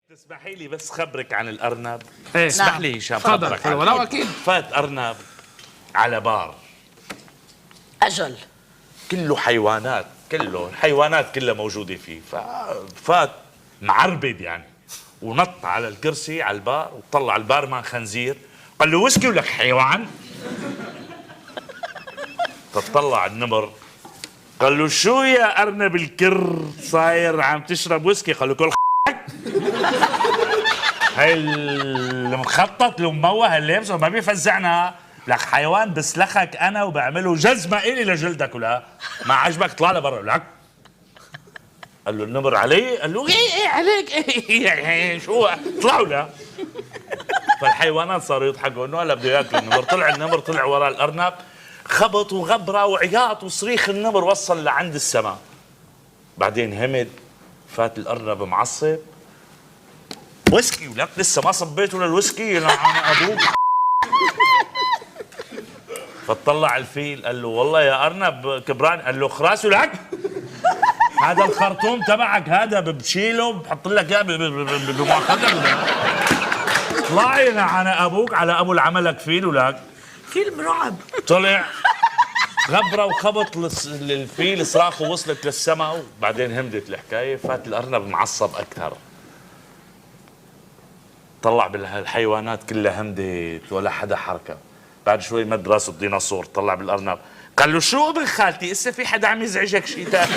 تسمحي لي بس خبرك عن الأرنب. ايه اسمح نعم. لي هشام تفضل. خبرك عنه. ولو اكيد فات أرنب على بار أجل. كله حيوانات، كله الحيوانات كلها موجودة فيه. ففات معربد يعني، ونط على الكرسي على البار وطلع البارمان خنزير، قال له ويسكي ولك حيوان. فطلع النمر قال له شو يا أرنب الكر صاير عم تشرب ويسكي؟ قال له كل هاي المخطط المموه اللي يمسه ما بيفزعنا لك حيوان بسلخك انا وبعمله جزمه الي لجلدك، ولا ما عجبك طلع لبرا لك. قال له النمر علي؟ قال له ايه عليك ايه شو طلعوا له. فالحيوانات صاروا يضحكوا انه هلا بده ياكل النمر. طلع النمر طلع ورا الارنب، خبط وغبره وعياط وصريخ النمر وصل لعند السماء. بعدين همد، فات الارنب معصب، ويسكي ولك لسه ما صبيته للويسكي يلعن ابوك. فطلع الفيل قال له والله يا ارنب كبران. قال له خراس لك، هذا الخرطوم تبعك هذا بشيله بحط لك اياه بمؤاخذتك. طلع يلعن ابوك على ابو العملك فيل ولك. فيلم رعب. طلع غبره وخبط الفيل، صراخه وصلت للسماء. وبعدين همدت الحكايه، فات الارنب معصب اكثر، طلع بالحيوانات كلها همدت ولا حدا حركه. بعد شوي مد راسه الديناصور، طلع بالارنب قال له شو ابن خالتي، اسا في حدا عم يزعجك شيء تاني؟